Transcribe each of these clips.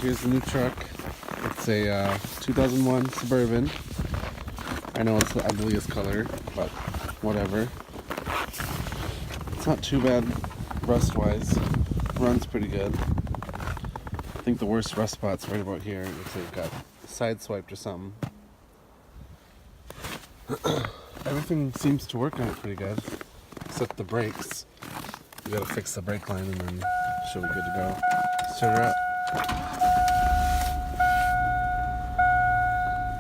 here's the new truck. It's a 2001 Suburban. I know it's the ugliest color, but whatever. It's not too bad rust-wise. Runs pretty good. I think the worst rust spot's right about here. Looks like it got sideswiped or something. Everything seems to work on it pretty good, except the brakes. We gotta fix the brake line and then she'll be good to go. Start her up.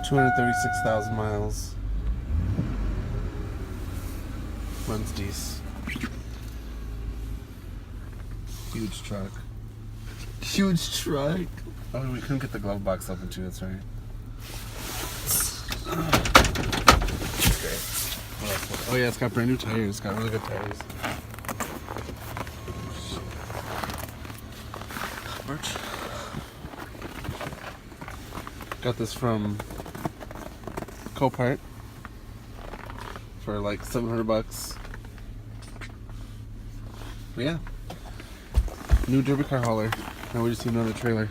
236,000 miles. Runs decent. Huge truck. Huge truck. Oh, we couldn't get the glove box open too, that's right. Great. What else? Oh yeah, it's got brand new tires. It's got really good tires. Merch. Got this from Copart for like $700. But yeah. New derby car hauler. Now we just need another trailer.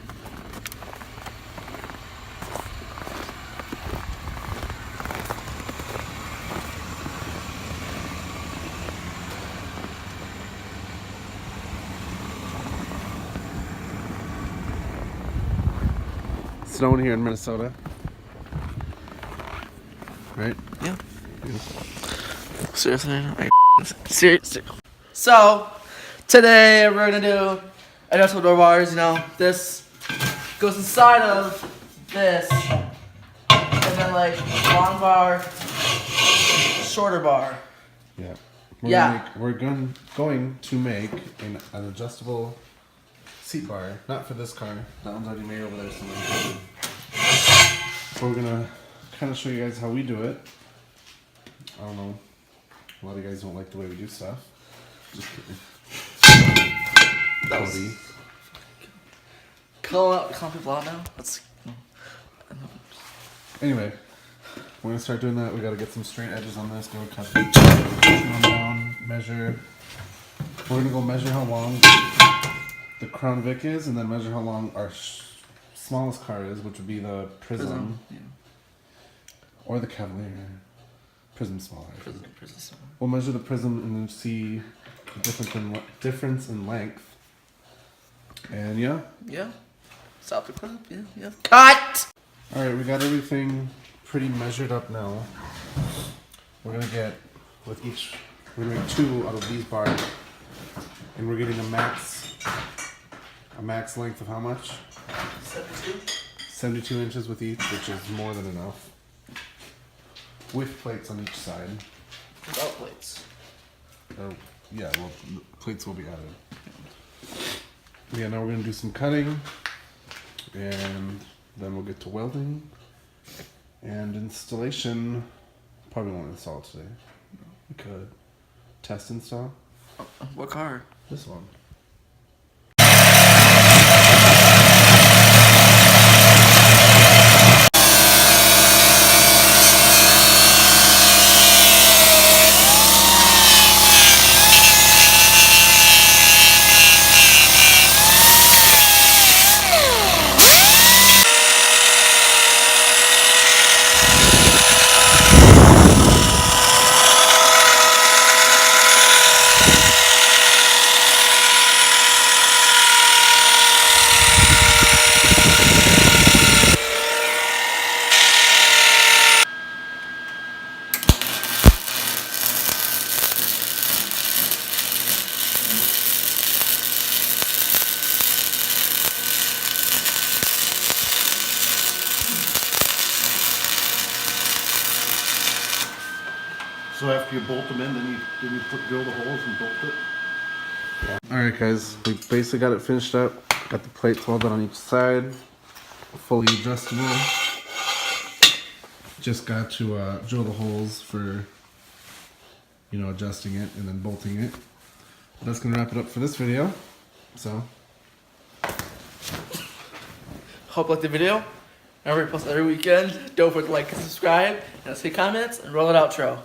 Snowing here in Minnesota. Right? Yeah. Seriously? Seriously. So, today we're gonna do adjustable door bars. You know, this goes inside of this, and then like long bar, shorter bar. Yeah. We're going to make an adjustable seat bar. Not for this car. That one's already made over there somewhere. So we're gonna kind of show you guys how we do it. I don't know. A lot of you guys don't like the way we do stuff. Just kidding. Calling people out now? Anyway, we're gonna start doing that. We gotta get some straight edges on this. Go cut it down, measure. We're gonna go measure how long the Crown Vic is, and then measure how long our smallest car is, which would be the Prism. Yeah. Or the Cavalier. Prism's smaller. Prism smaller. We'll measure the Prism and then see the difference in length. And yeah. Yeah. Stop the clip. Yeah. Cut! Alright, we got everything pretty measured up now. We're gonna get, we're gonna make 2 out of these bars. And we're getting a max length of how much? 72. 72 inches with each, which is more than enough. With plates on each side. Without plates. Yeah, well, plates will be added. Yeah, now we're going to do some cutting. And then we'll get to welding. And installation. Probably won't install it today. We could. Test install. What car? This one. So after you bolt them in, then you drill the holes and bolt it? Yeah. Alright guys, we basically got it finished up. Got the plates welded on each side. Fully adjustable. Just got to drill the holes for, you know, adjusting it and then bolting it. That's going to wrap it up for this video. So. Hope you liked the video. Remember, we post every weekend. Don't forget to like and subscribe. And let's hit comments and roll it outro.